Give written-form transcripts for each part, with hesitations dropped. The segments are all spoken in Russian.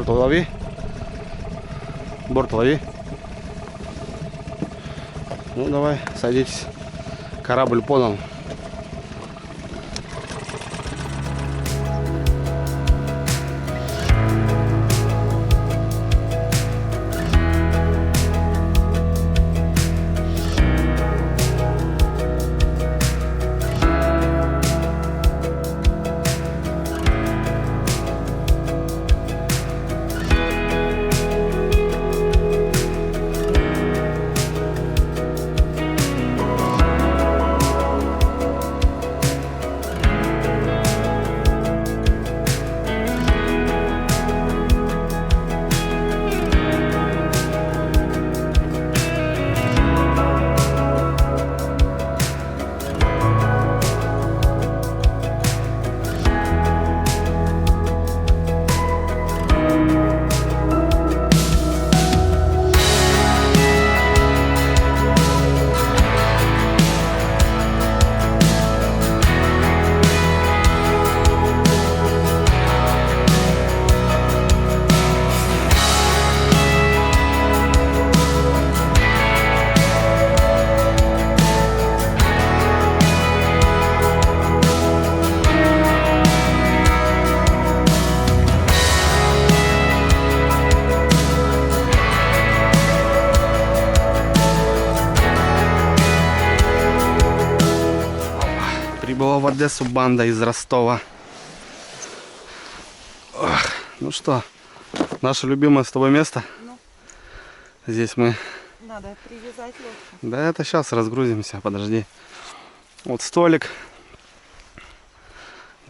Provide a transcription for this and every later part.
Борт лови. Борт лови. Ну давай, садитесь. Корабль подан. Прибыла в Одессу банда из Ростова. Ох, ну что, наше любимое с тобой место. Ну, Здесь мы... надо привязать лодку. Да это сейчас разгрузимся, подожди. Вот столик.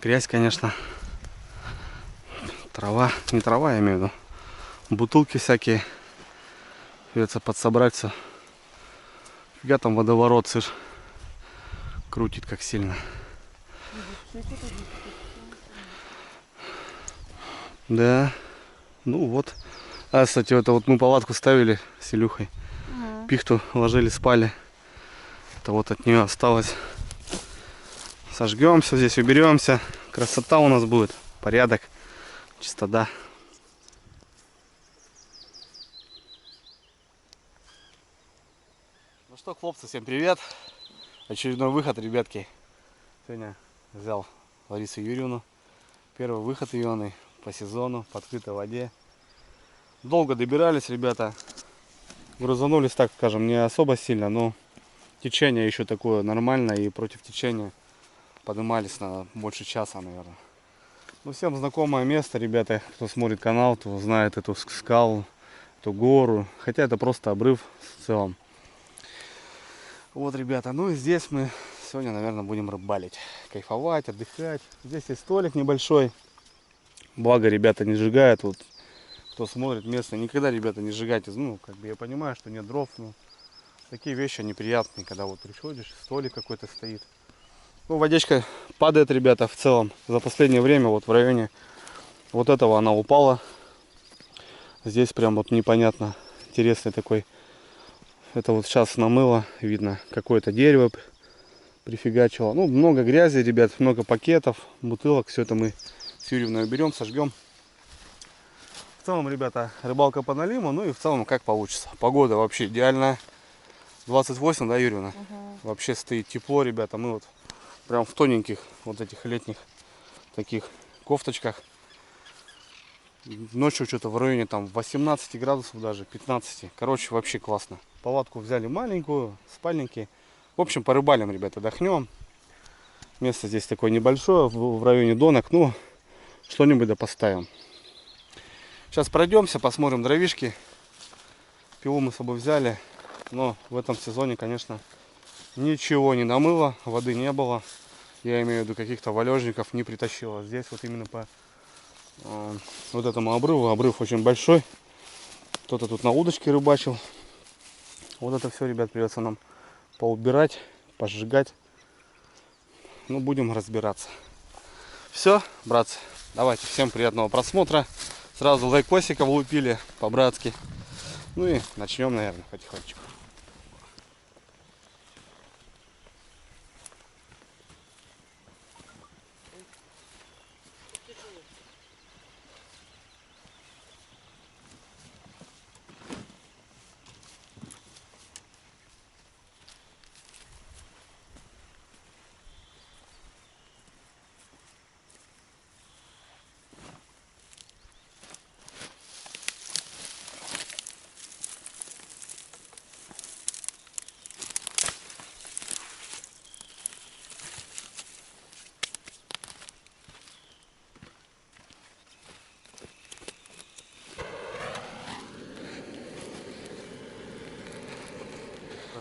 Грязь, конечно. Трава, не трава, я имею в виду. Бутылки всякие. Придется подсобрать все. Фига там водоворот, слышь. Крутит как сильно. Да. Ну вот. А, кстати, это вот мы палатку ставили с Илюхой. Пихту ложили, спали. Это вот от нее осталось. Сожгем все здесь, уберемся. Красота у нас будет. Порядок. Чистота. Ну что, хлопцы, всем привет. Очередной выход, ребятки. Сегодня взял Ларису Юрьевну. Первый выход ее по сезону, по открытой воде. Долго добирались, ребята. Грузанулись, так скажем, не особо сильно, но течение еще такое нормальное. И против течения поднимались на больше часа, наверное. Ну, всем знакомое место, ребята. Кто смотрит канал, то знает эту скалу, эту гору. Хотя это просто обрыв в целом. Вот, ребята, ну и здесь мы сегодня, наверное, будем рыбалить, кайфовать, отдыхать. Здесь есть столик небольшой. Благо, ребята не сжигают. Вот, кто смотрит местные, никогда, ребята, не сжигайте. Ну, как бы я понимаю, что нет дров, но такие вещи неприятные, когда вот приходишь, столик какой-то стоит. Ну, водичка падает, ребята, в целом. За последнее время вот в районе вот этого она упала. Здесь прям вот непонятно, интересный такой. Это вот сейчас намыло, видно, какое-то дерево прифигачило. Ну, много грязи, ребят, много пакетов, бутылок. Все это мы с Юрьевной уберем, сожгем. В целом, ребята, рыбалка по налиму. Ну и в целом, как получится. Погода вообще идеальная. 28, да, Юрьевна? Угу. Вообще стоит тепло, ребята. Мы вот прям в тоненьких вот этих летних таких кофточках. Ночью что-то в районе там 18 градусов даже, 15. Короче, вообще классно. Палатку взяли маленькую, спальники. В общем, порыбалим, ребята, отдохнем. Место здесь такое небольшое, в районе Донок. Ну, что-нибудь да поставим. Сейчас пройдемся, посмотрим дровишки. Пилу мы с собой взяли. Но в этом сезоне, конечно, ничего не намыло, воды не было. Я имею в виду, каких-то валежников не притащила. Здесь вот именно по вот этому обрыву. Обрыв очень большой. Кто-то тут на удочке рыбачил. Вот это все, ребят, придется нам поубирать, пожигать. Ну, будем разбираться. Все, братцы, давайте, всем приятного просмотра. Сразу лайкосиков влупили по-братски. Ну и начнем, наверное, потихонечку.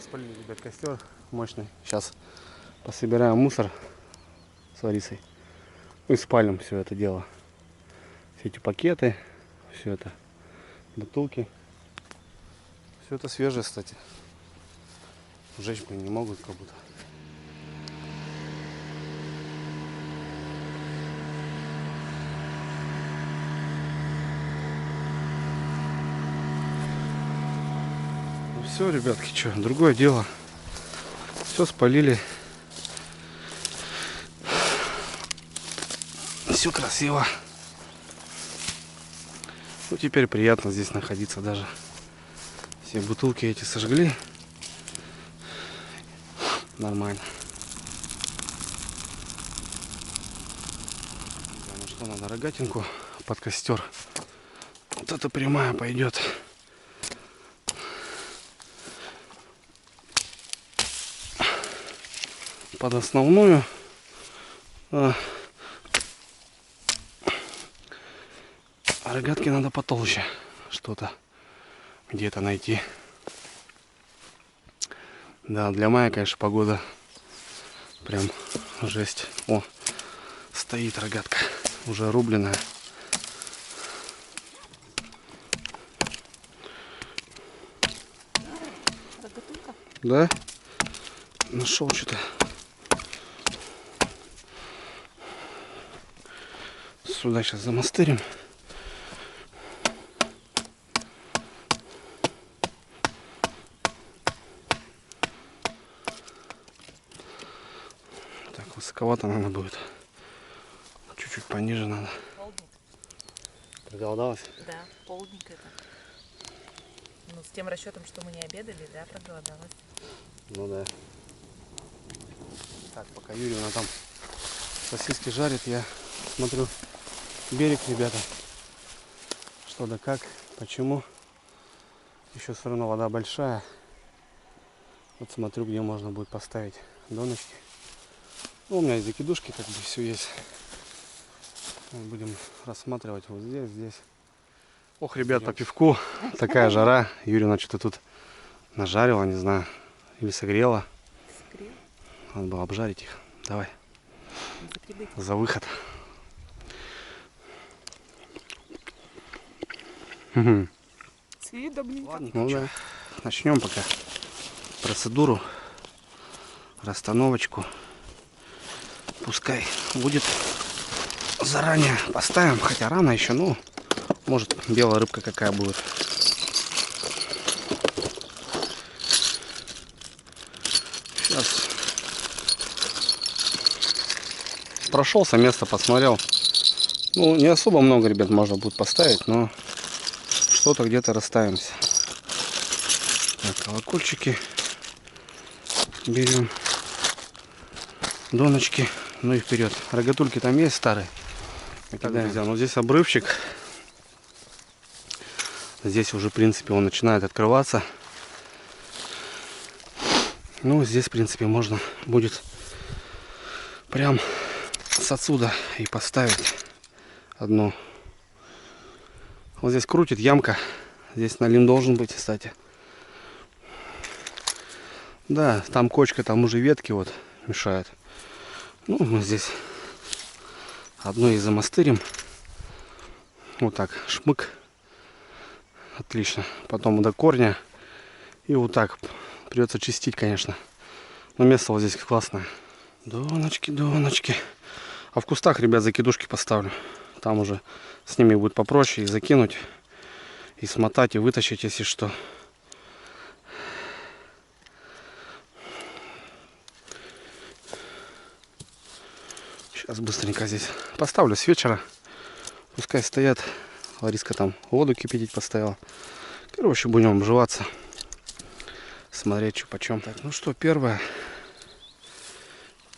Распалили, ребят, костер мощный. Сейчас пособираем мусор с Ларисой. Ну и спалим все это дело. Все эти пакеты, все это, бутылки. Все это свежее, кстати. Сжечь мы не могут как будто. Ну все, ребятки, что, другое дело. Все спалили. Все красиво. Ну теперь приятно здесь находиться даже. Все бутылки эти сожгли. Нормально. Ну что, надо рогатинку под костер. Вот эта прямая пойдет. Под основную. А рогатки надо потолще. Что-то где-то найти. Да, для мая, конечно, погода прям жесть. О, стоит рогатка, уже рубленая. Рогатулька? Да? Нашел что-то. Сюда сейчас замастырим. Так, высоковато надо будет. Чуть-чуть пониже надо. Полдник. Проголодалась? Да, полдник это. Ну, с тем расчетом, что мы не обедали, да, проголодалась. Ну да. Так, пока Юрьевна там сосиски жарит, я смотрю берег, ребята. Что да как, почему. Еще все равно вода большая. Вот смотрю, где можно будет поставить донышки. Ну, у меня и закидушки, как бы все есть. Будем рассматривать вот здесь. Ох, ребят, по пивку. Такая жара. Юрьевна что-то тут нажарила, не знаю. Или согрела. Согрел. Надо было обжарить их. Давай. Закидывай. За выход. Угу. Съедобненько. Ладно, ну да. Начнем пока процедуру. Расстановочку. Пускай будет заранее поставим. Хотя рано еще, ну, может, белая рыбка какая будет. Сейчас прошелся, место посмотрел. Ну, не особо много, ребят, можно будет поставить, но что-то где-то расставимся. Так, колокольчики берем, доночки, ну и вперед. Рогатульки там есть старые. Итак, друзья, ну здесь обрывчик. Здесь уже, в принципе, он начинает открываться. Ну, здесь, в принципе, можно будет прям с отсюда и поставить одну. Вот здесь крутит ямка. Здесь налим должен быть, кстати. Да, там кочка, там уже ветки вот мешают. Ну, мы здесь одну и замастырим. Вот так, шмык. Отлично. Потом до корня. И вот так. Придется чистить, конечно. Но место вот здесь классное. Доночки, доночки. А в кустах, ребят, закидушки поставлю. Там уже с ними будет попроще и закинуть, и смотать, и вытащить, если что. Сейчас быстренько здесь поставлю с вечера. Пускай стоят. Лариска там воду кипятить поставила. Короче, будем обживаться. Смотреть, что почем. Так, ну что, первую,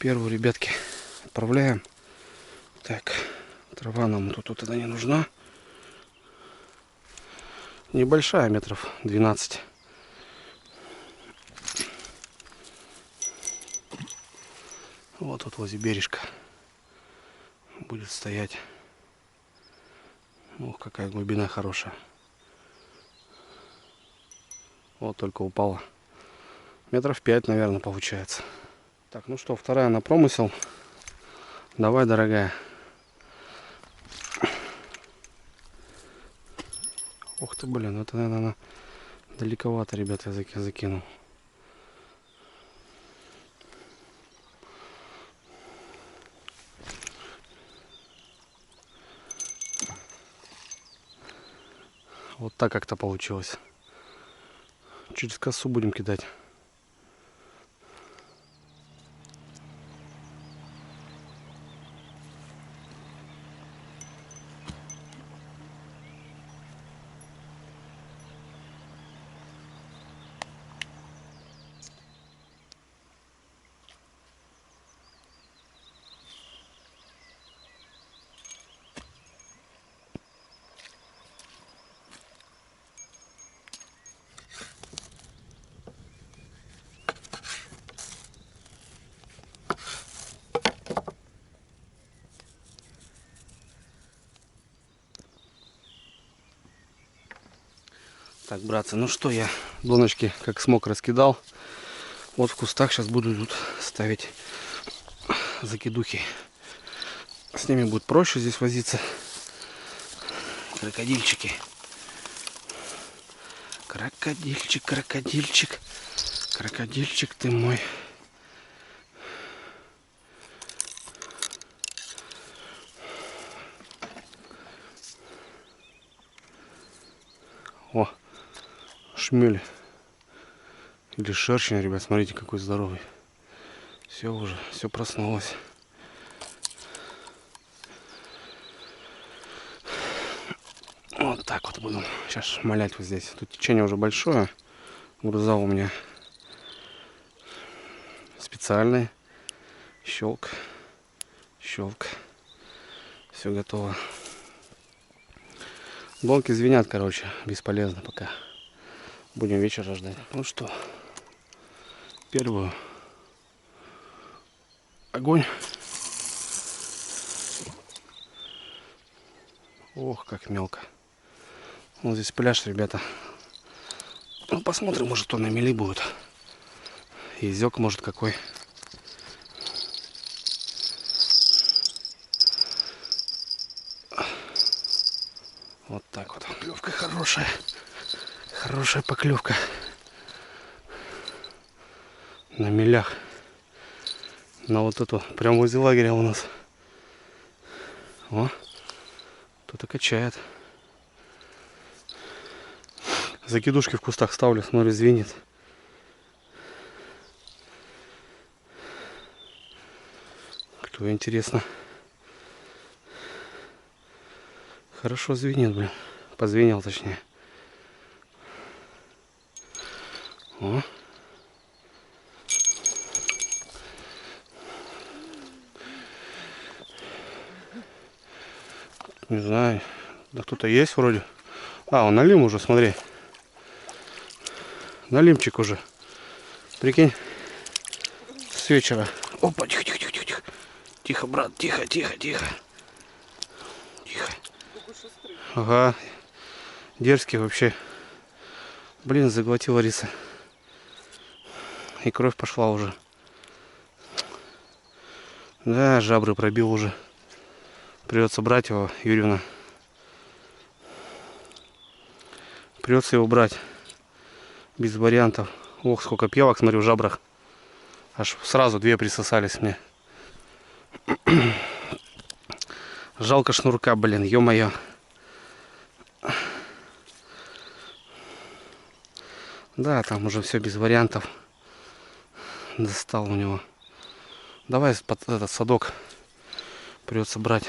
ребятки, отправляем. Так, трава нам тут тогда не нужна. Небольшая, метров 12. Вот тут возле бережка будет стоять. Ох, какая глубина хорошая. Вот только упала. Метров 5, наверное, получается. Так, ну что, вторая на промысел. Давай, дорогая. Ух ты, блин, это, наверное, далековато, ребята, я закинул. Вот так как-то получилось. Через косу будем кидать. Так, братцы, ну что, я доночки как смог раскидал. Вот в кустах сейчас буду тут ставить закидухи. С ними будет проще здесь возиться. Крокодильчики. Крокодильчик, крокодильчик. Крокодильчик ты мой. О, шмель. Или шершень, ребят, смотрите, какой здоровый. Все уже, все проснулось. Вот так вот будем сейчас шмалять вот здесь. Тут течение уже большое. Груза у меня специальный. Щелк. Щелк. Все готово. Донки звенят, короче. Бесполезно пока. Будем вечера ждать. Ну что, первую. Огонь. Ох, как мелко. Вот здесь пляж, ребята. Ну, посмотрим, может, кто на мели будет. Язёк, может, какой. Вот так вот. Поклевка хорошая. Хорошая поклевка. На мелях. На вот эту. Прям возле лагеря у нас. О, кто-то качает. Закидушки в кустах ставлю, смотрю, звенит. Кто, интересно. Хорошо звенит, блин. Позвенел, точнее. О. Не знаю. Да кто-то есть вроде. А, он налим уже, смотри. Налимчик уже. Прикинь. С вечера. Опа, тихо, тихо, тихо, тихо. Тихо, брат, тихо, тихо, тихо. Тихо. Ага. Дерзкий вообще. Блин, заглотила риса. И кровь пошла уже. Да, жабры пробил уже. Придется брать его, Юрьевна. Придется его брать. Без вариантов. Ох, сколько пьявок, смотрю, в жабрах. Аж сразу две присосались мне. Жалко шнурка, блин, ё-моё. Да, там уже все без вариантов. Достал у него. Давай под этот садок. Придется брать,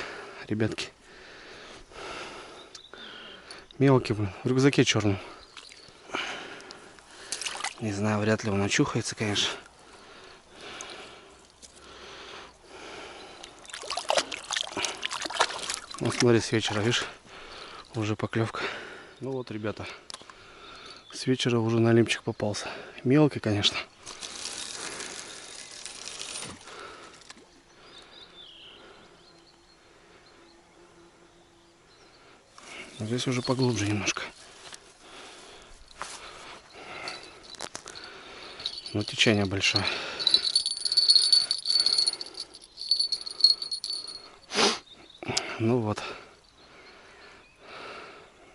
ребятки. Мелкий, блин, в рюкзаке черном. Не знаю, вряд ли он очухается, конечно. Ну, смотри, с вечера, видишь, уже поклевка. Ну вот, ребята, с вечера уже налимчик попался. Мелкий, конечно. Но здесь уже поглубже немножко. Но течение большое. Ну вот.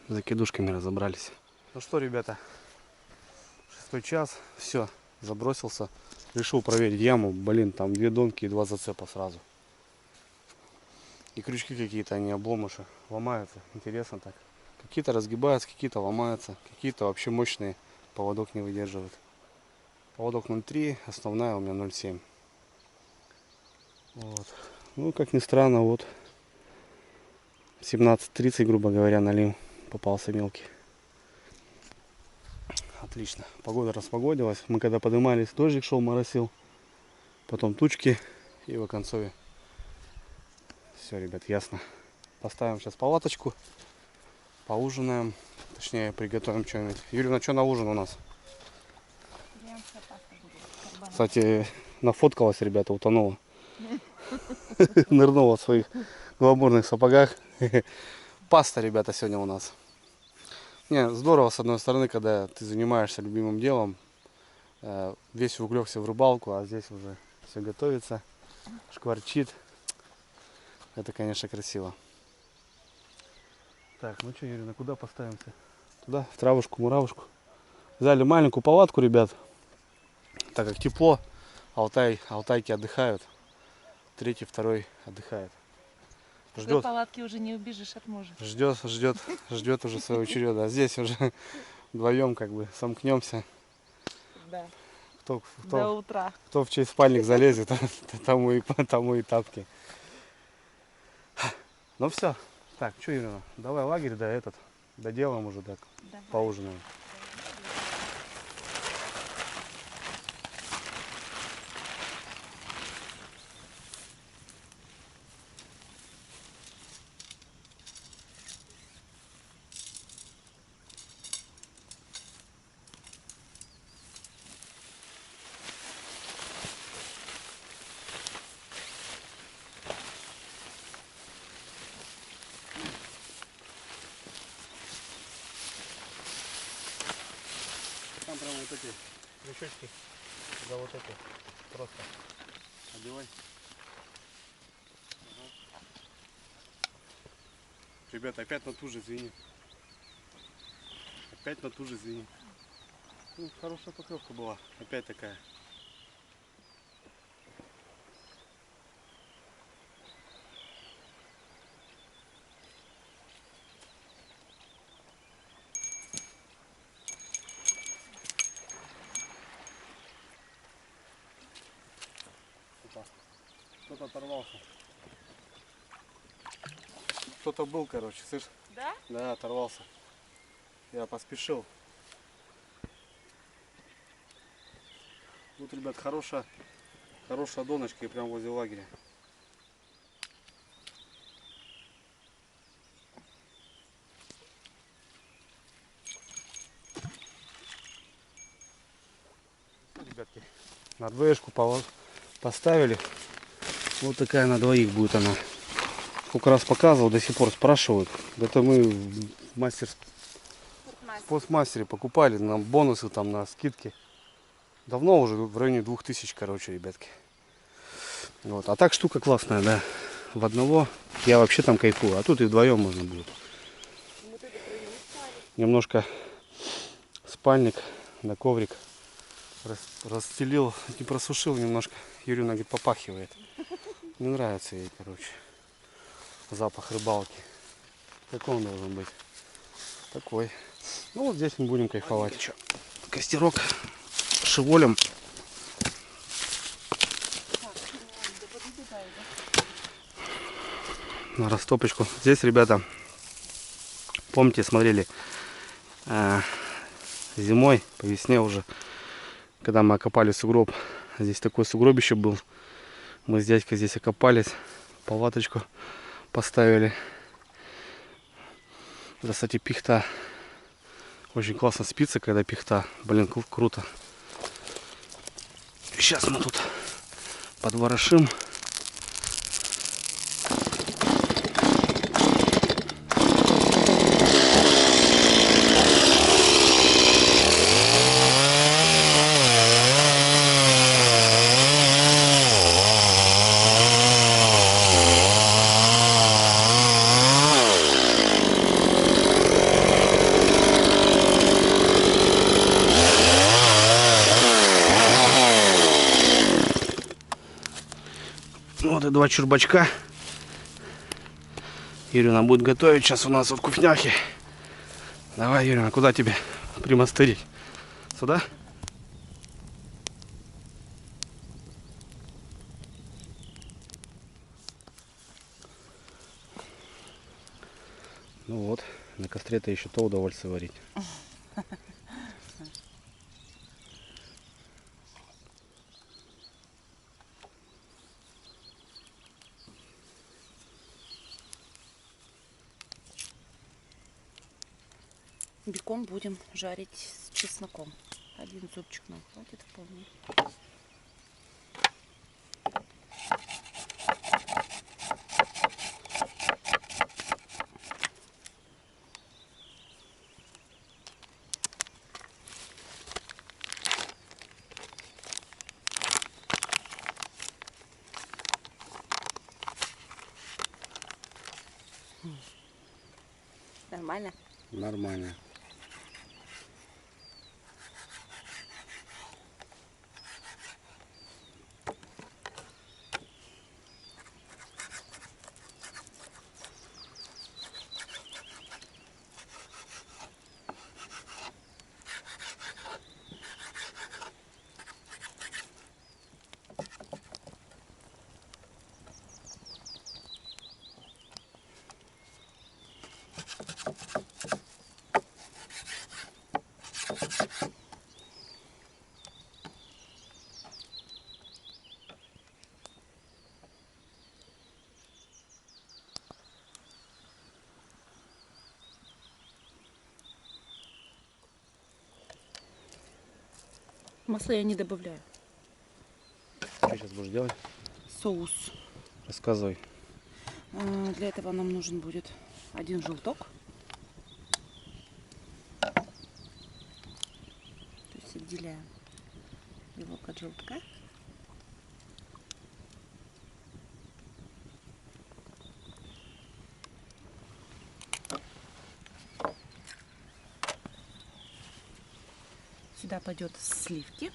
с закидушками разобрались. Ну что, ребята, 6 час, все, забросился, решил проверить яму. Блин, там 2 донки и 2 зацепа сразу. И крючки какие-то, они обломыши, ломаются, интересно так. Какие-то разгибаются, какие-то ломаются, какие-то вообще мощные, поводок не выдерживает. Поводок 0,3, основная у меня 0,7. Вот. Ну, как ни странно, вот 17:30, грубо говоря, налим попался мелкий. Отлично. Погода распогодилась. Мы когда поднимались, дождик шел, моросил. Потом тучки и в оконцове. Все, ребят, ясно. Поставим сейчас палаточку. Поужинаем. Точнее, приготовим что-нибудь. Юрьевна, что на ужин у нас? Кстати, нафоткалась, ребята, утонула. Нырнула в своих гламурных сапогах. Паста, ребята, сегодня у нас. Не, здорово, с одной стороны, когда ты занимаешься любимым делом, весь увлекся в рыбалку, а здесь уже все готовится, шкварчит. Это, конечно, красиво. Так, ну что, Юрина, куда поставимся? Туда, в травушку, муравушку. Взяли маленькую палатку, ребят, так как тепло, алтайки отдыхают, 3-й, 2-й отдыхает. Ждет. В палатке уже не убежишь от мужа. Ждет уже своего череда. А здесь уже вдвоем как бы сомкнемся. Да. До утра. Кто в чей спальник залезет, тому и тапки. Ну все. Так, что, Ирина, давай лагерь, да, доделаем уже, так, поужинаем. Там прям вот эти крючочки, да, вот эти просто одевай. Ага. Ребята, опять на ту же, извини. Ну, хорошая поклевка была, опять такая. Кто-то оторвался. Кто-то был, короче, слышь? Да? Да, оторвался. Я поспешил. Вот, ребят, хорошая доночка и прям возле лагеря. Ребятки, на двоечку поставили. Вот такая на двоих будет она. Сколько раз показывал, до сих пор спрашивают. Это мы в постмастере покупали, нам бонусы там на скидки. Давно уже, в районе 2000, короче, ребятки. Вот. А так штука классная, да. В одного я вообще там кайфую, а тут и вдвоем можно будет. Немножко спальник на коврик расстелил, не просушил немножко. Юрина говорит, попахивает. Не нравится ей, короче, запах рыбалки. Какой он должен быть? Такой. Ну вот здесь мы будем кайфовать. Что? Костерок шеволем. На растопочку. Здесь, ребята, помните, смотрели зимой, по весне уже, когда мы окопали сугроб. Здесь такой сугробище был. Мы с дядькой здесь окопались, палаточку поставили. Это, кстати, пихта. Очень классно спится, когда пихта. Блин, круто. Сейчас мы тут подворошим. Вот и 2 чурбачка. Юрина будет готовить сейчас у нас в вкусняхе. Давай, Юрина, куда тебе примастырить? Сюда? Ну вот, на костре-то еще то удовольствие варить. Бекон будем жарить с чесноком. 1 зубчик нам хватит вполне. Нормально? Нормально. Масло я не добавляю. Что сейчас будешь делать? Соус. Рассказывай. Для этого нам нужен будет 1 желток. То есть отделяем белок от желтка. Сюда пойдет сливки.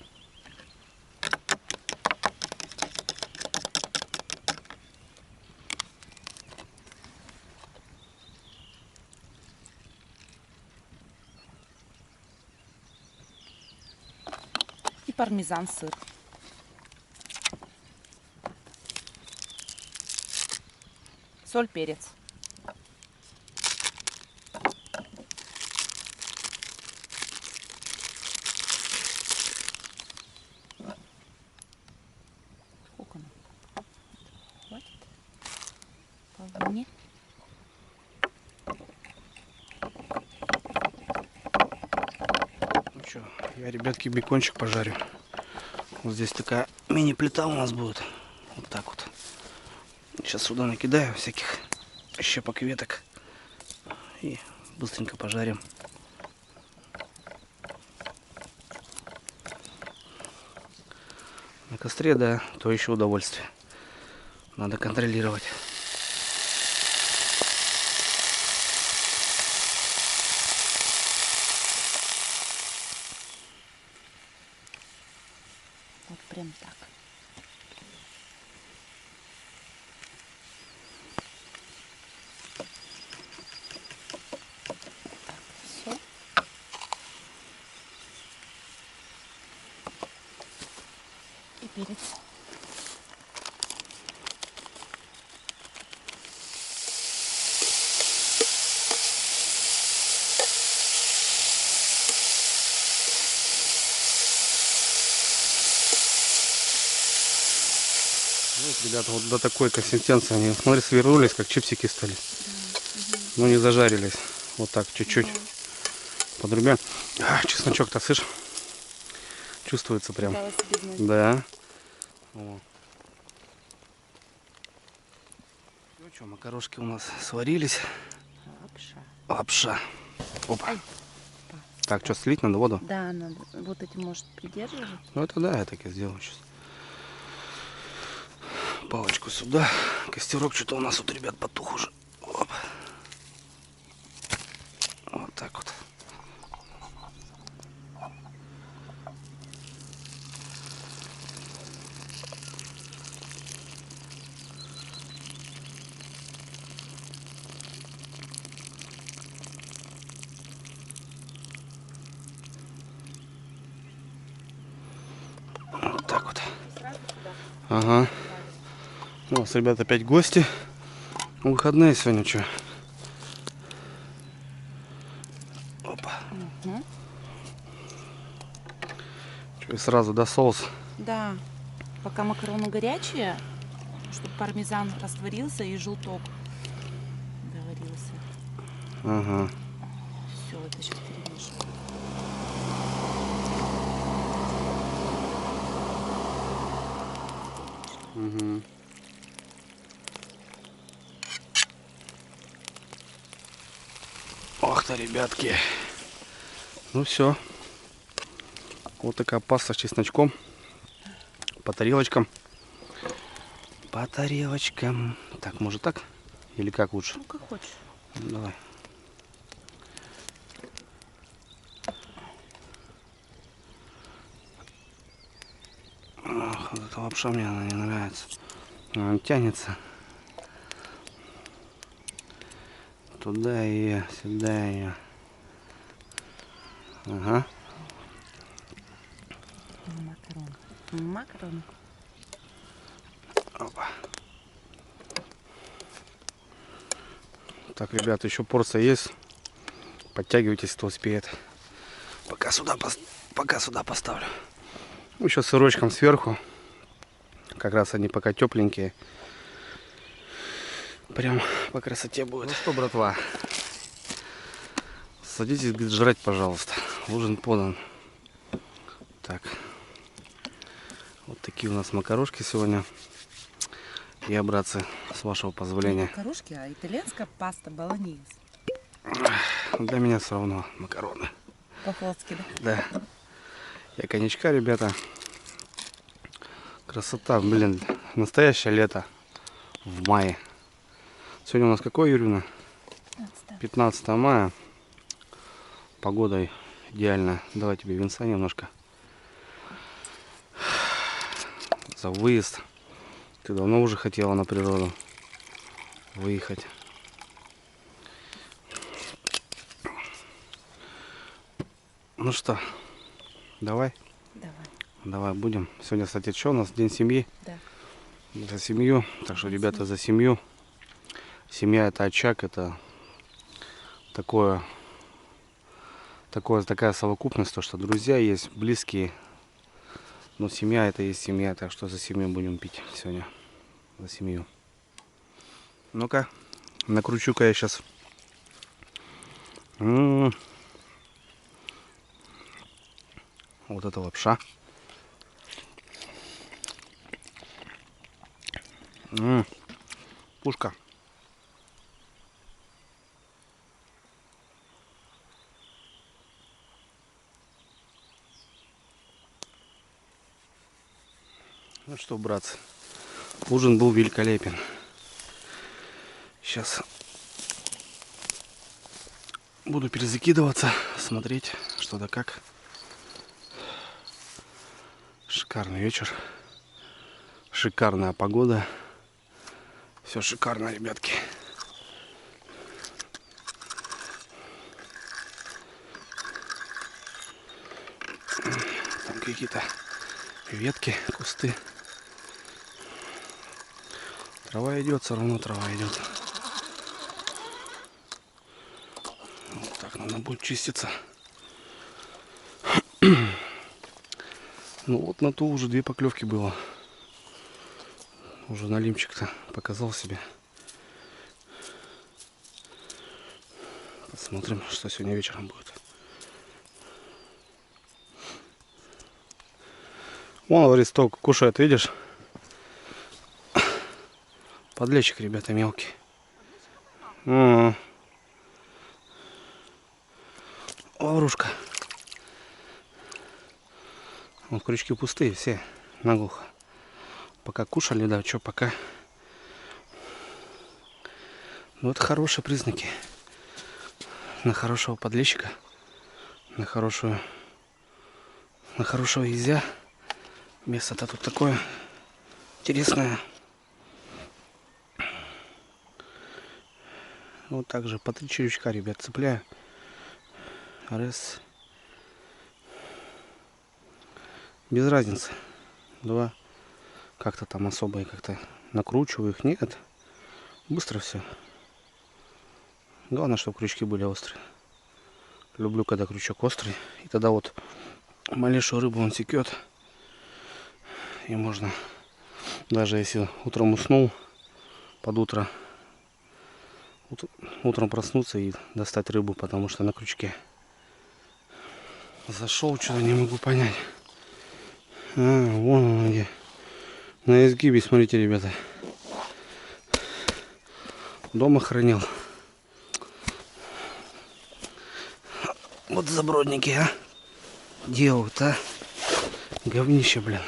И пармезан сыр. Соль, перец. Сколько нам? Хватит? Вполне. Ну что, я, ребятки, бекончик пожарю. Вот здесь такая мини-плита у нас будет. Вот так вот. Сейчас сюда накидаю всяких щепок, веток. И быстренько пожарим. На костре, да, то еще удовольствие. Надо контролировать. Вот прям так. Так, все. И перец. Вот, ребята, вот до такой консистенции они, смотри, свернулись, как чипсики стали. Но не зажарились. Вот так, чуть-чуть подрубяем. Чесночок-то, слышь? Чувствуется прям. Да. О. Ну что, макарошки у нас сварились. Лапша. Лапша. Опа. Ай. Так, что, слить надо воду? Да, надо. Вот эти может придерживать. Ну это да, я так и сделаю сейчас. Палочку сюда. Костерок что-то у нас тут, ребят, потух уже. Оп. Вот так вот. Ага. У нас, ребят, опять гости. Выходные сегодня что? Опа. Угу. И сразу, да, соус? Да. Пока макароны горячие, чтобы пармезан растворился и желток доварился. Ага. Все, это сейчас перемешиваю. Угу. Ох-то, ребятки. Ну все. Вот такая паста с чесночком. По тарелочкам. По тарелочкам. Так, может так? Или как лучше? Ну, как хочешь. Давай. Ох, вот эта лапша мне она не нравится. Она тянется. Туда ее, сюда ее. Ага. Макароны. Макароны. Опа. Так, ребята, еще порция есть. Подтягивайтесь, кто успеет. Пока сюда поставлю. Ну, еще сырочком сверху. Как раз они пока тепленькие. Прям по красоте будет. Ну что, братва, садитесь, говорит, жрать, пожалуйста. Ужин подан. Так. Вот такие у нас макарошки сегодня. Я, братцы, с вашего позволения. Не макарошки, а итальянская паста болоньез. Для меня все равно макароны. По-флотски, да? Да. Я коньячка, ребята. Красота, блин. Настоящее лето. В мае. Сегодня у нас какое, Юрьевна? 15 мая. Погода идеальная. Давай тебе винца немножко. За выезд. Ты давно уже хотела на природу выехать. Ну что, давай? Давай. Давай будем. Сегодня, кстати, что у нас? День семьи. Да. За семью. Так что, ребята, за семью. Семья — это очаг, это такая совокупность, то, что друзья есть, близкие. Но семья — это есть семья, так что за семью будем пить сегодня. За семью. Ну-ка, накручу-ка я сейчас. Вот это лапша. Пушка. Ну что, братцы, ужин был великолепен. Сейчас буду перезакидываться, смотреть, что да как. Шикарный вечер. Шикарная погода. Все шикарно, ребятки. Там какие-то ветки, кусты. Трава идет, все равно трава идет. Вот так надо будет чиститься. Ну вот на то уже 2 поклевки было. Уже налимчик-то показал себе. Посмотрим, что сегодня вечером будет. Вон листок кушает, видишь? Подлещик, ребята, мелкий. Лаврушка. Вот крючки пустые все, наглухо. Пока кушали, да, что пока. Ну, это хорошие признаки. На хорошего подлещика. На хорошего езя. Место-то тут такое интересное. Вот так же по 3 червячка, ребят, цепляю. Раз. Без разницы. 2, как-то там особо и как-то накручиваю их. Нет. Быстро все. Главное, чтобы крючки были острые. Люблю, когда крючок острый. И тогда вот малейшую рыбу он секет. И можно, даже если утром уснул, под утро, утром проснуться и достать рыбу, потому что на крючке. Зашел, что-то не могу понять. Вон он где. На изгибе, смотрите, ребята. Дома хранил. Вот забродники, а. Делают, а. Говнище, блин.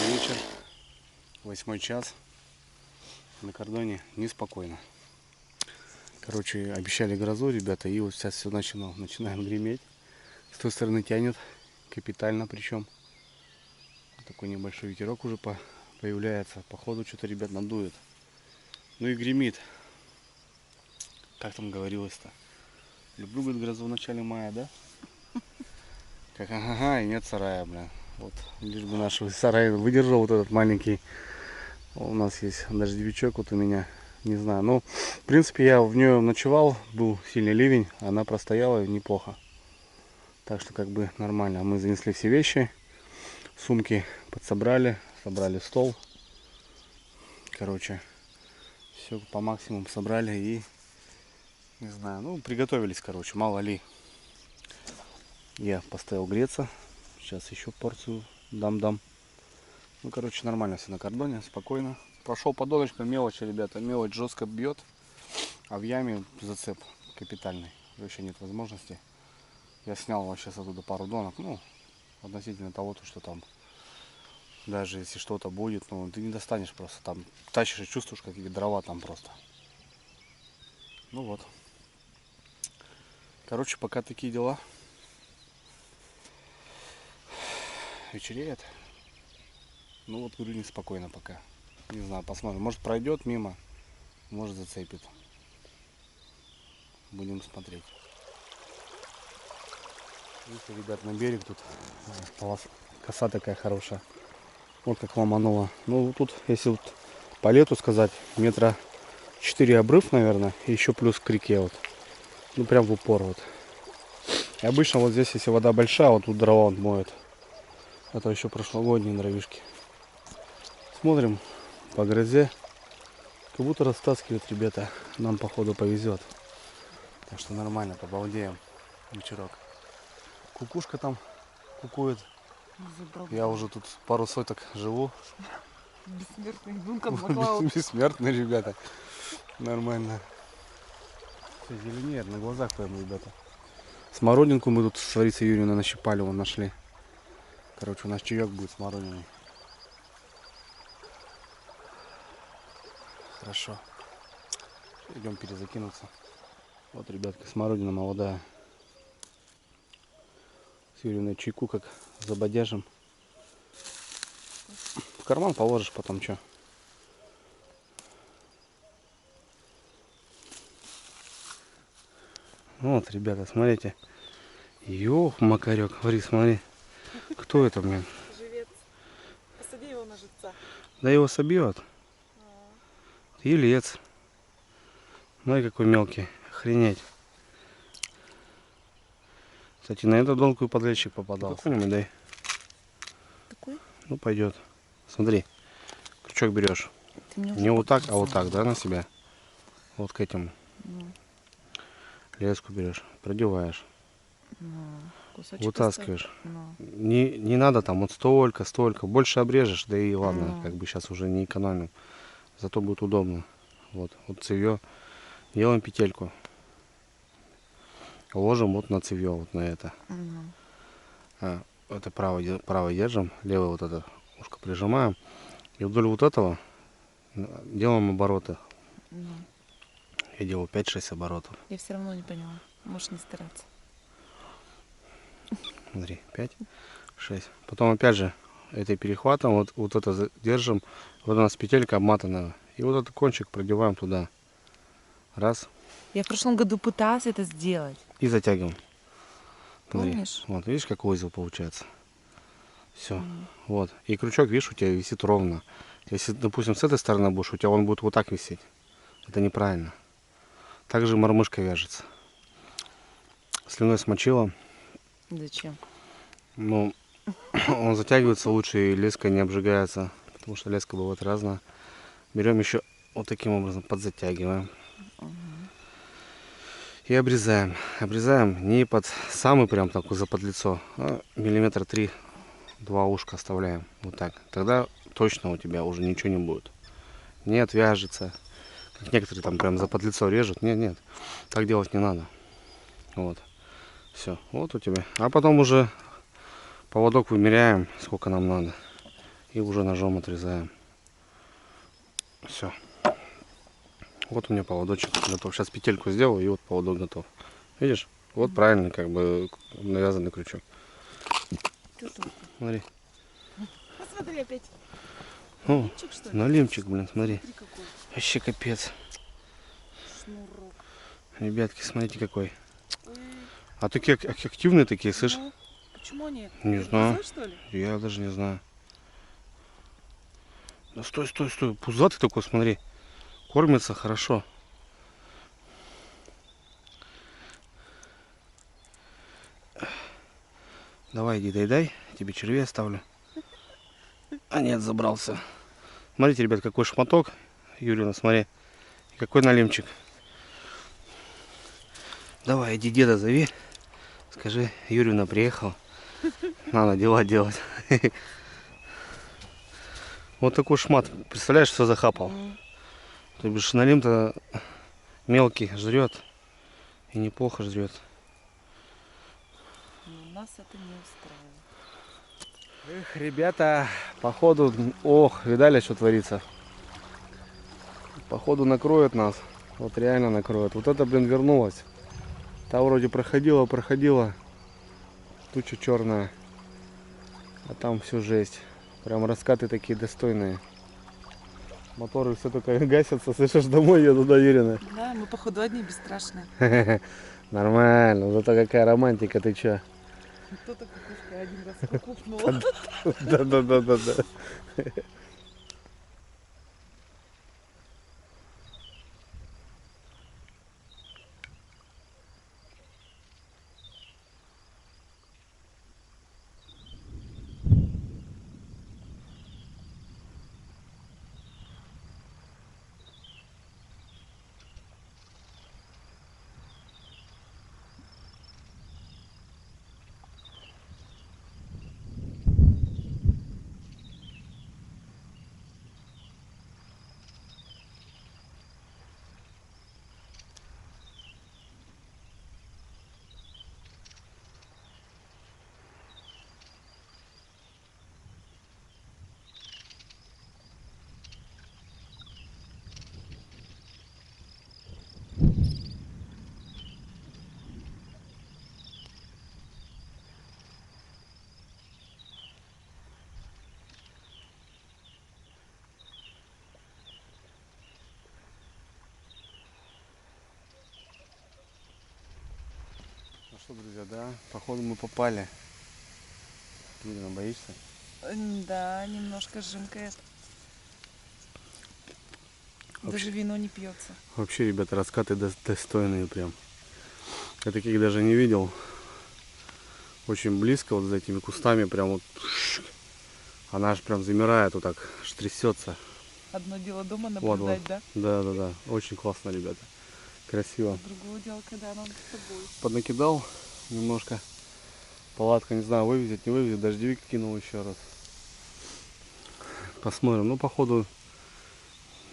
Вечер, 8 час. На кордоне неспокойно. Короче, обещали грозу, ребята, и вот сейчас все начинаем греметь. С той стороны тянет капитально, причем такой небольшой ветерок уже появляется. Походу что-то, ребят, надует. Ну и гремит. Как там говорилось-то? Люблю, говорит, грозу в начале мая, да? Как ага, и нет сарая, бля. Вот, лишь бы наш сарай выдержал вот этот маленький. У нас есть дождевичок, вот у меня, не знаю. Ну, в принципе, я в нее ночевал, был сильный ливень, она простояла неплохо. Так что как бы нормально. Мы занесли все вещи, сумки подсобрали, собрали стол. Короче, все по максимуму собрали и, не знаю, ну, приготовились, короче, мало ли. Я поставил греться, сейчас еще порцию дам. Ну, короче, нормально все на кордоне, спокойно. Прошел по доночкам, мелочи, ребята, мелочь жестко бьет, а в яме зацеп капитальный, вообще нет возможности. Я снял вообще оттуда пару донок, ну, относительно того, что там, даже если что-то будет, ну, ты не достанешь просто, там тащишь и чувствуешь, какие дрова там просто. Ну вот. Короче, пока такие дела. Вечереет. Ну вот, говорю, неспокойно пока. Не знаю, посмотрим. Может пройдет мимо, может зацепит. Будем смотреть. Видите, ребят, на берег тут коса такая хорошая. Вот как ломануло. Ну тут, если вот по лету сказать, метра 4 обрыв, наверное, и еще плюс к реке вот. Ну прям в упор вот. И обычно вот здесь, если вода большая, вот тут дрова он моет. Это еще прошлогодние дровишки. Смотрим по грозе. Как будто растаскивают, ребята. Нам походу повезет. Так что нормально, побалдеем. Вечерок. Кукушка там кукует. Я уже тут пару соток живу. Бессмертный Дункан Маклауд. Бессмертные, ребята. Нормально. Все зеленеет, на глазах прям, ребята. Смородинку мы тут с Ларисой Юрьевной нащипали, вон нашли. Короче, у нас чаек будет смородиной. Хорошо. Идем перезакинуться. Вот, ребятки, смородина молодая. С Юрьевной чайку как забодяжим. В карман положишь потом, что. Вот, ребята, смотрите. Ёх, макарек, смотри, смотри. Кто это, блин? Живец. Посади его на живца. Да его собьет. Елец. Смотри, какой мелкий. Охренеть. Кстати, на эту донку и подлещик попадал. Какой-нибудь дай. Такой? Ну, пойдет. Смотри. Крючок берешь. Не вот так, а вот так, да, на себя. Вот к этому. Леску берешь, продеваешь. Вытаскиваешь. Не надо там вот столько. Больше обрежешь, да и ладно, как бы сейчас уже не экономим. Зато будет удобно. Вот цевье. Делаем петельку. Ложим вот на цевье, вот на это. Это правой держим, левое вот это ушко прижимаем. И вдоль вот этого делаем обороты. Я делал 5-6 оборотов. Я все равно не поняла. Можешь не стараться. Смотри, 5, 6. Потом опять же этой перехватом вот это держим. Вот у нас петелька обматанная. И вот этот кончик продеваем туда. Раз. Я в прошлом году пыталась это сделать. И затягиваем. Смотри. Помнишь? Вот, видишь, какой узел получается. Все. Вот. И крючок, видишь, у тебя висит ровно. Если, допустим, с этой стороны будешь, у тебя он будет вот так висеть. Это неправильно. Также мормышка вяжется. Слюной смочила. Зачем? Ну, он затягивается лучше и леска не обжигается. Потому что леска бывает разная. Берем еще вот таким образом, подзатягиваем. И обрезаем. Обрезаем не под самый прям такой под лицо, а миллиметра 3, 2 ушка оставляем. Вот так. Тогда точно у тебя уже ничего не будет. Не отвяжется. Как некоторые там прям за подлицо режут. Нет, нет. Так делать не надо. Вот. Все. Вот у тебя. А потом уже поводок вымеряем, сколько нам надо. И уже ножом отрезаем. Все. Вот у меня поводочек готов. Сейчас петельку сделаю, и вот поводок готов. Видишь? Вот правильный, как бы, навязанный крючок. Смотри. Посмотри опять. О, Налимчик, что ли? налимчик, блин, смотри. Смотри какой. Вообще капец. Шнурок. Ребятки, смотрите какой. Ой, А такие активные такие, слышь? ну, почему они? Не Это знаю. пузырь, что ли? Я даже не знаю. Да стой, стой, стой. Пузатый такой, смотри. Кормится хорошо. Давай, иди, дай. Тебе червей оставлю. А нет, забрался. Смотрите, ребят, какой шматок. Юрина, смотри. И какой налимчик. Давай, иди деда зови. Скажи, Юрина приехал. Надо дела делать. Вот такой шмат. Представляешь, все захапал. То бишь налим-то мелкий жрет. И неплохо жрет. Но нас это не устраивает. Эх, ребята, походу, ох, видали, что творится? Походу накроет нас. Вот реально накроет. Вот это, блин, вернулось. Та вроде проходила. Туча черная. А там все жесть. Прям раскаты такие достойные. Моторы все только гасятся. Слышишь, домой еду до Юрина. Да, мы походу одни бесстрашные. Нормально. Зато какая романтика, ты чё? Кто-то кукушкой один раз покупнул. Да. Ну что, друзья, да, походу мы попали. Юрина, боишься? Да, немножко жимкает. Даже вино не пьется. Вообще, ребята, раскаты достойные прям. Я таких даже не видел. Очень близко вот за этими кустами прям вот. Она аж прям замирает, вот так аж трясется. Одно дело дома Вот, наблюдать, вот. да? Да. Очень классно, ребята. Красиво. Другое дело, когда она с тобой. Поднакидал немножко. Палатка, не знаю, вывезет, не вывезет. Дождевик кинул еще раз. Посмотрим. Ну, походу,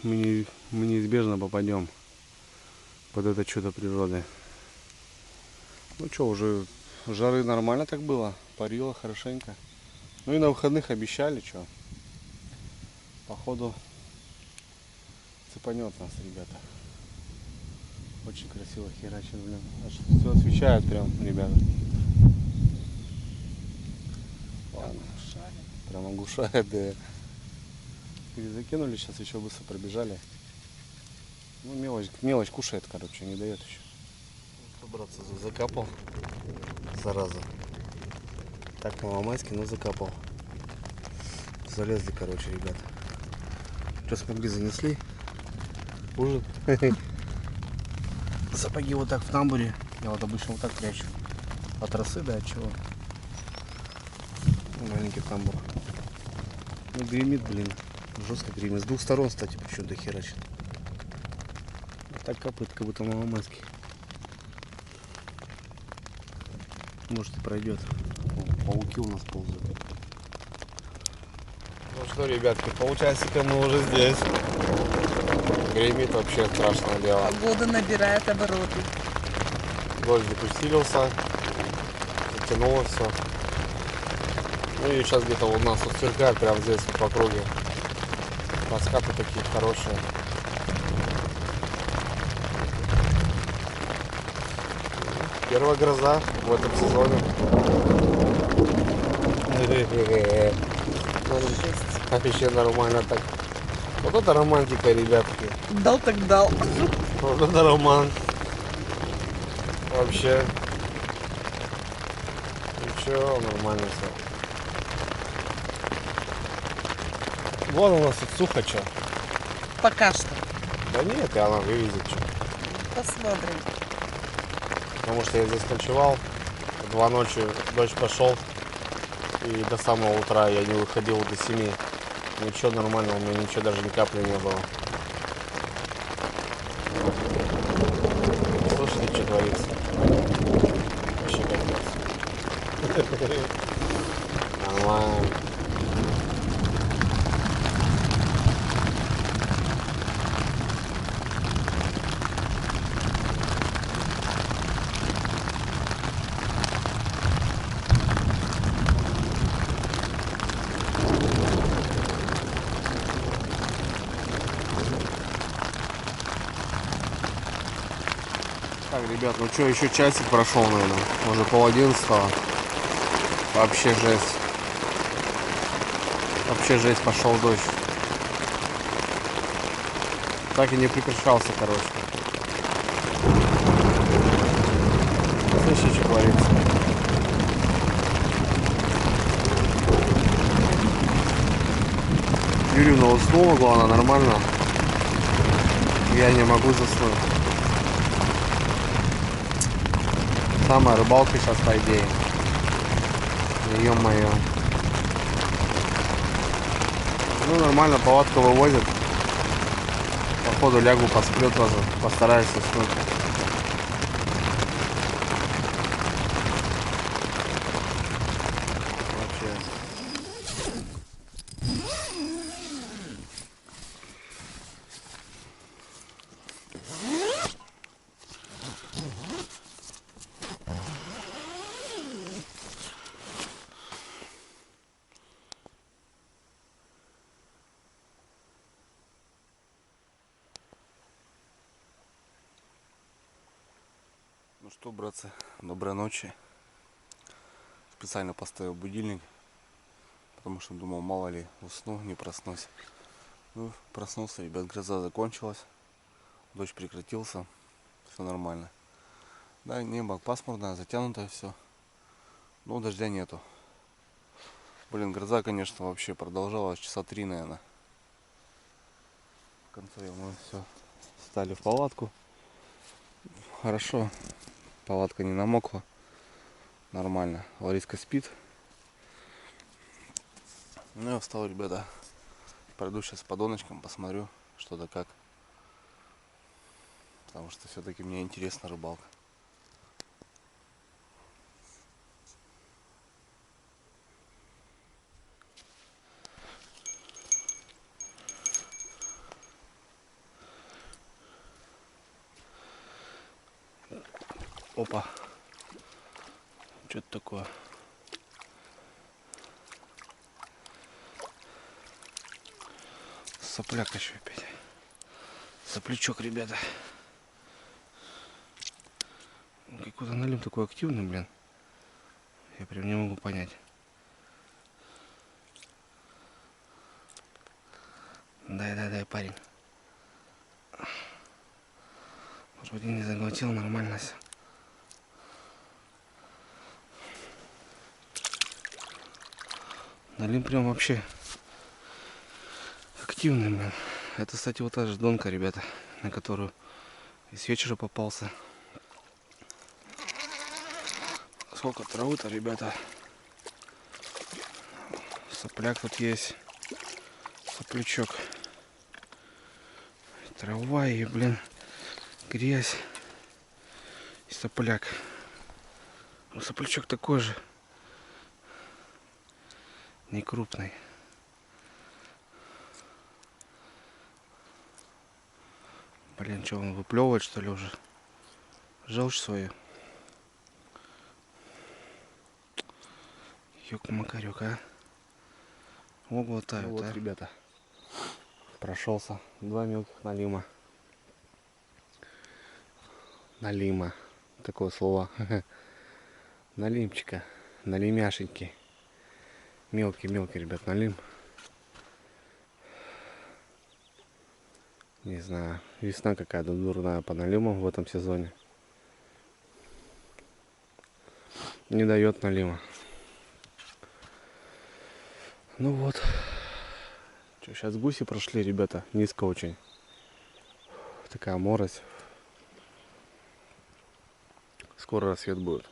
мы неизбежно попадем под это чудо природы. Ну что, уже жары нормально так было. Парило хорошенько. Ну и на выходных обещали, что. Походу цепанет нас, ребята. Очень красиво херачит, блин. Аж все освещает прям, ребята. Ладно. Прям оглушает, да. Закинули, сейчас еще быстро пробежали. Ну, мелочь кушает, короче, не дает еще. Что, братцы, закапал. Зараза. Так маломайский, но закапал. Залезли, короче, ребята. Что смогли, занесли. Ужин. Сапоги вот так в тамбуре. Я вот обычно вот так прячу. От росы, да, от чего? Маленький тамбур. Ну, гремит, блин. Жестко гремит. С двух сторон, кстати, почему-то херачит. Так капает, как будто маломайский. Может, и пройдет. О, пауки у нас ползают. Ну что, ребятки, полчасика мы уже здесь. Гремит вообще страшное дело. Погода набирает обороты. Дождик усилился. Затянуло все. Ну и сейчас где-то у нас вот сверкает прямо здесь вот по округе. Раскаты такие хорошие. Первая гроза в этом сезоне. Вообще нормально так. Вот это романтика, ребятки. Дал так дал. Вот это роман. Вообще. Ничего, нормально все. Вон у нас тут Сухача. Пока что. Да нет, и она вывезет что. Посмотрим. Потому что я здесь ночевал. 2 ночи дождь пошел. И до самого утра я не выходил до 7. Ничего нормального, у меня ничего, даже ни капли не было. Слушайте, что творится. Вообще капец. Нормально. Так, ребят, ну что, еще часик прошел, наверное. Уже 10:30. Вообще жесть. Вообще жесть, пошел дождь. Так и не прекращался, короче. Слышите, что творится? Юрьевна уснула, главное, нормально. Я не могу заснуть. Самая рыбалка сейчас, по идее. Ё-моё. Ну, нормально, палатку вывозят. Походу лягу, посплю тоже. Постараюсь уснуть. Вообще. Ну что, братцы, доброй ночи. Специально поставил будильник, потому что думал, мало ли усну, не проснусь. Ну, проснулся, ребят, гроза закончилась, дождь прекратился, все нормально. Да, небо пасмурное, затянутое все, но дождя нету. Блин, гроза, конечно, вообще продолжалась часа 3, наверное. В конце мы все встали в палатку. Хорошо, палатка не намокла. Нормально. Лариска спит. Ну я встал, ребята. Пройду сейчас по доночкам, посмотрю, что да как. Потому что все-таки мне интересна рыбалка. Опа. Что это такое? Сопляк еще опять. Соплячок, ребята. Какой-то налим такой активный, блин. Я прям не могу понять. Дай, парень. Вроде не заглотил, нормально все. Налим прям вообще активный, блин. Это, кстати, вот та же донка, ребята, на которую и с вечера попался. Сколько травы-то, ребята. Сопляк тут есть. Соплячок. Трава и, блин, грязь. И сопляк. Ну, соплячок такой же. Не крупный. Блин, что он выплевывает, что ли, уже? Желчь свою. Ёк-макарёк, а? О, глотают, ну вот, а? Ребята, прошелся 2 мелких налима. Налима. Такое слово. Налимчика. Налимяшеньки. Мелкий, ребят, налим. Не знаю. Весна какая-то дурная по налимам в этом сезоне. Не дает налима. Ну вот. Что, сейчас гуси прошли, ребята. Низко очень. Такая морось. Скоро рассвет будет.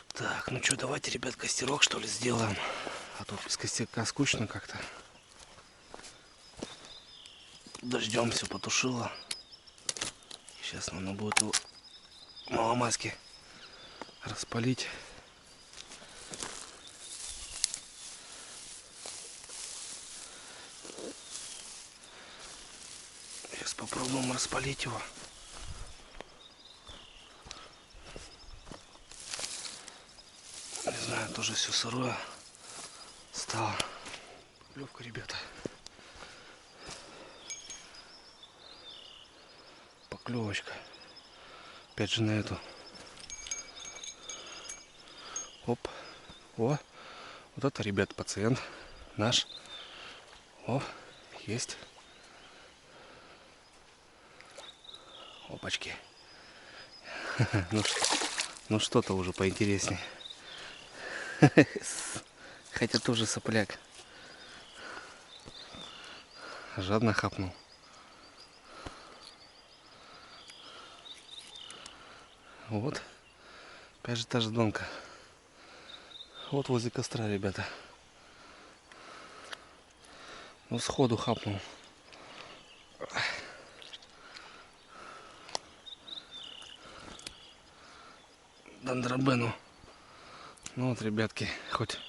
Так, ну что, давайте, ребят, костерок, что ли, сделаем. А то без костерка скучно как-то. Дождем все потушило. Сейчас надо будет его маломаски распалить. Сейчас попробуем распалить его. Не знаю, тоже все сырое стало. Поклевка, ребята. Поклевочка. Опять же на эту. Оп. О. Вот это, ребят, пациент наш. О, есть. Опачки. Ну что-то уже поинтереснее. Хотя тоже сопляк. Жадно хапнул. Вот. Опять же та же донка. Вот возле костра, ребята. Ну сходу хапнул. Дандробену. Ну вот, ребятки, хоть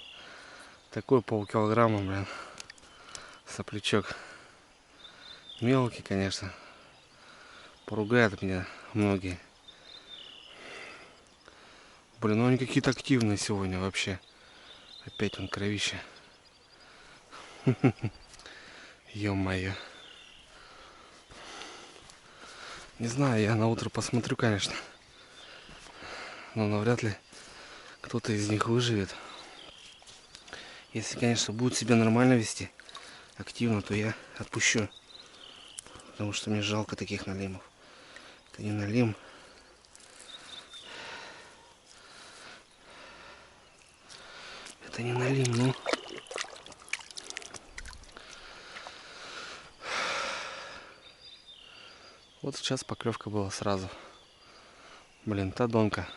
такой полкилограмма, блин. Соплячок. Мелкий, конечно. Поругают меня многие. Блин, ну они какие-то активные сегодня вообще. Опять он кровище. Ё-моё. Не знаю, я на утро посмотрю, конечно. Но навряд ли кто-то из них выживет. Если, конечно, будет себя нормально вести, активно, то я отпущу. Потому что мне жалко таких налимов. Это не налим. Это не налим, ну. Вот сейчас поклевка была сразу. Блин, та донка.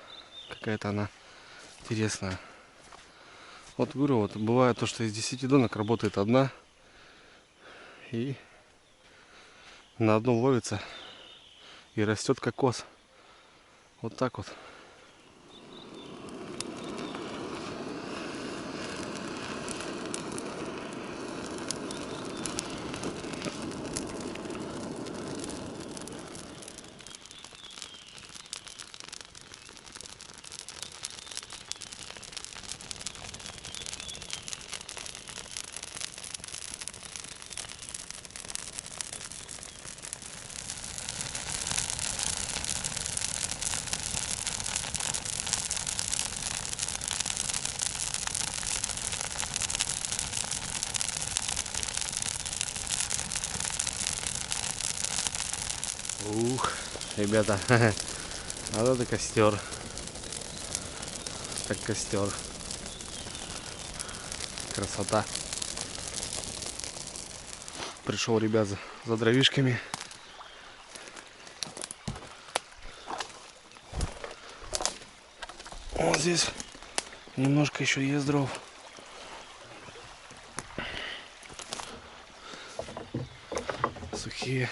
Какая-то она интересная. Вот говорю, вот бывает то, что из 10 донок работает одна. И на одну ловится. И растет кокос. Вот так вот. ребята. Вот это костер. Как костер. Красота. Пришел, ребят, за дровишками. Вот здесь немножко еще есть дров. Сухие.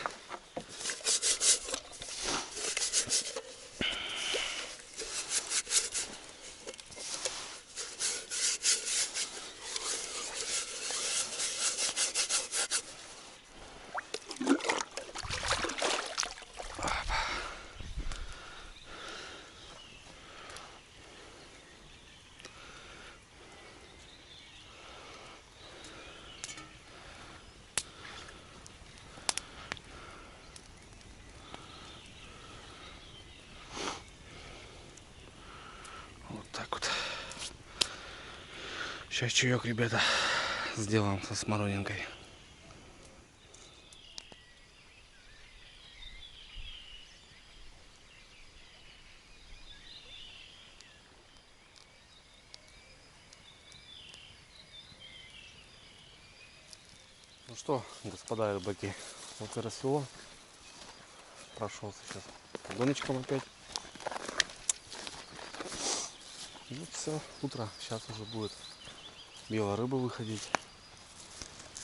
Сейчас чаек, ребята, сделаем со смородинкой. Ну что, господа рыбаки, вот и рассвело. Прошелся сейчас по донечкам опять. Ну все, утро. Сейчас уже будет белая рыба выходить.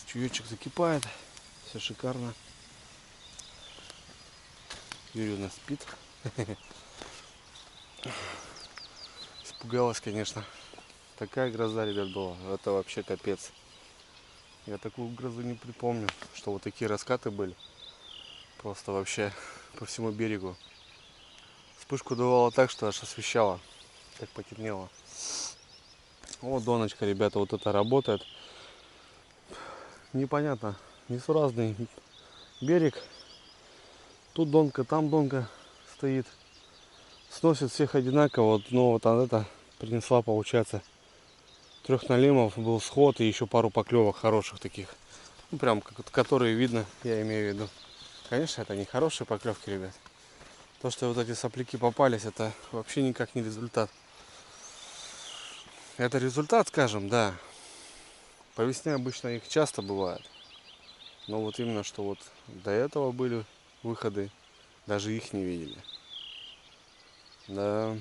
Чаечек закипает. Все шикарно. Юрьевна спит. Испугалась, конечно. Такая гроза, ребят, была. Это вообще капец. Я такую грозу не припомню, что вот такие раскаты были. Просто вообще по всему берегу. Вспышку давала так, что аж освещало. Так потемнело. Вот доночка, ребята, вот это работает. Непонятно. Несуразный берег. Тут донка, там донка стоит. Сносит всех одинаково. Вот, ну вот она это принесла, получается, 3 налимов, был сход и еще пару поклевок хороших таких. Ну прям, которые видно, я имею в виду. Конечно, это не хорошие поклевки, ребят. То, что вот эти сопляки попались, это вообще никак не результат. Это результат, скажем, да. По весне обычно их часто бывает. Но вот именно, что вот до этого были выходы, даже их не видели. Да.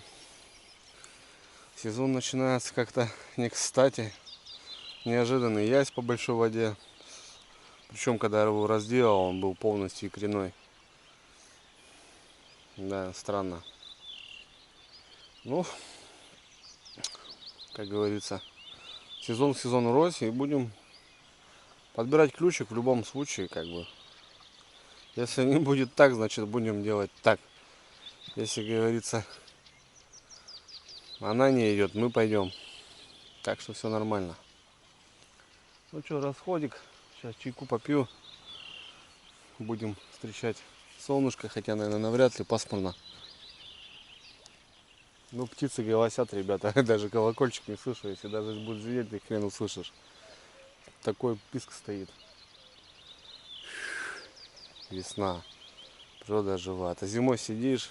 Сезон начинается как-то не кстати. Неожиданный ясь по большой воде. Причем, когда я его разделал, он был полностью икряной. Да, странно. Ну, как говорится, сезон к сезону рось, и будем подбирать ключик в любом случае, как бы. Если не будет так, значит будем делать так. Если, говорится, она не идет, мы пойдем. Так что все нормально. Ну что, расходик. Сейчас чайку попью. Будем встречать солнышко, хотя, наверное, навряд ли, пасмурно. Ну, птицы голосят, ребята. Даже колокольчик не слышу. Если даже будет звенеть, ты хрен услышишь. Такой писк стоит. Весна. Природа жива. А зимой сидишь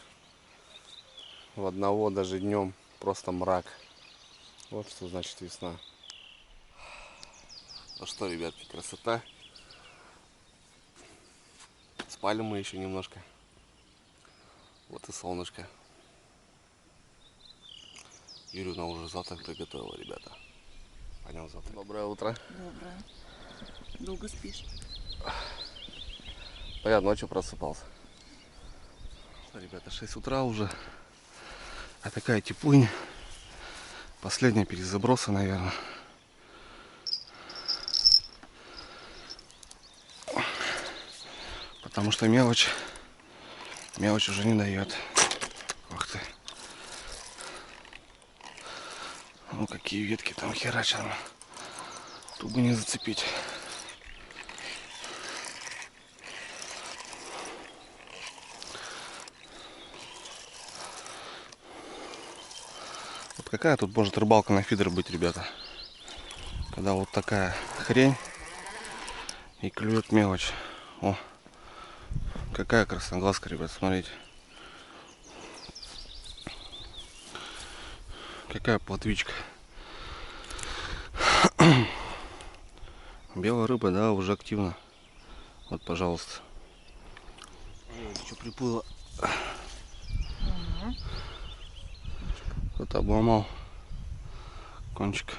в одного, даже днем просто мрак. Вот что значит весна. Ну что, ребятки, красота. Спали мы еще немножко. Вот и солнышко. Юрьевна уже завтрак приготовила, ребята. Пойдем завтрак. Доброе утро. Доброе. Долго спишь? Я ночью просыпался. Ребята, 6 утра уже. А такая теплынь. Последняя перезаброса, наверное. Потому что мелочь уже не дает. Ух ты. Ну какие ветки там херачат. Тут бы не зацепить. Вот какая тут может рыбалка на фидер быть, ребята? Когда вот такая хрень и клюет мелочь. О, какая красноглазка, ребят, смотрите. Какая плотвичка. Белая рыба, да, уже активно. Вот, пожалуйста. Что приплыло? Кто-то обломал кончик.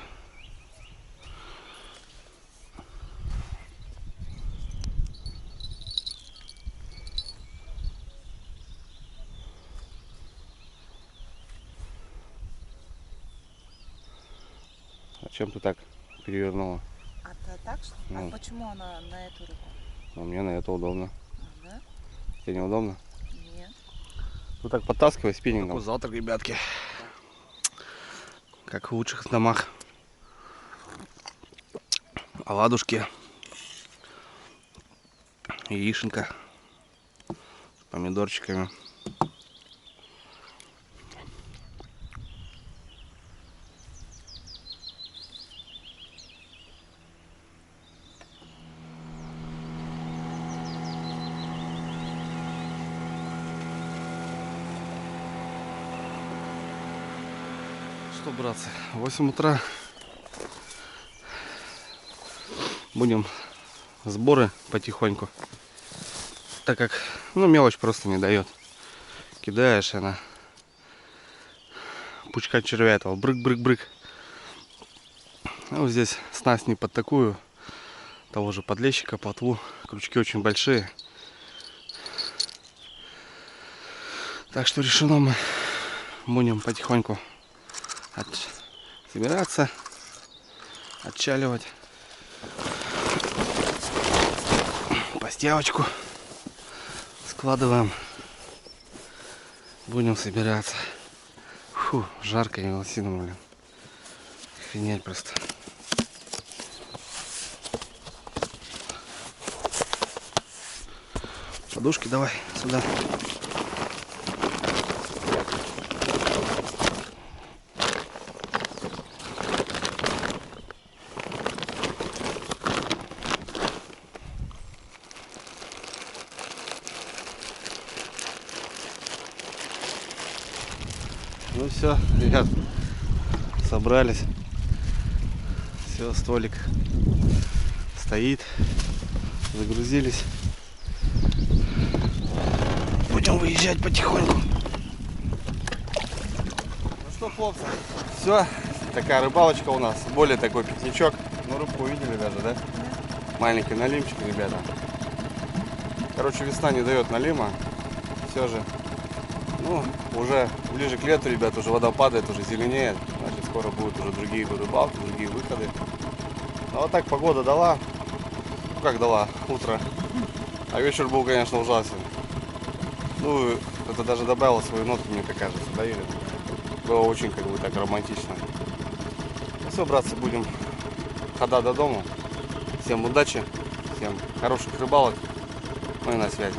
А чем ты так перевернула? А так что? Ну. А почему она на эту руку? Ну, мне на это удобно. А, да? Тебе неудобно? Нет. Ну так подтаскивай спиннингом. Такой завтрак, ребятки. Как в лучших домах. Оладушки. Яишенка. С помидорчиками. Что, братцы, 8 утра. Будем сборы потихоньку. Так как, ну, мелочь просто не дает. Кидаешь, она пучка червя этого брык-брык-брык. А вот здесь снасть не под такую, того же подлещика, плотву. Крючки очень большие. Так что решено, мы будем потихоньку собираться, отчаливать. Постелочку складываем. Будем собираться. Фу, жарко и сильно, блин. Охренеть просто. Подушки давай сюда. Ну все, ребят, собрались. Все, столик стоит. Загрузились. Будем выезжать потихоньку. Ну что, хлопцы, все, такая рыбалочка у нас. Более такой пикничок. Ну, рыбку увидели даже, да? Маленький налимчик, ребята. Короче, весна не дает налима. Все же. Ну, уже ближе к лету, ребят, уже вода падает, уже зеленеет. Значит, скоро будут уже другие рыбалки, другие выходы. Ну, вот так погода дала. Ну, как дала? Утро. А вечер был, конечно, ужасен. Ну, это даже добавило свою нотку, мне так кажется, да, Юрий? Было очень, как бы, так романтично. Ну все, братцы, будем хода до дома. Всем удачи, всем хороших рыбалок. Ну и на связи.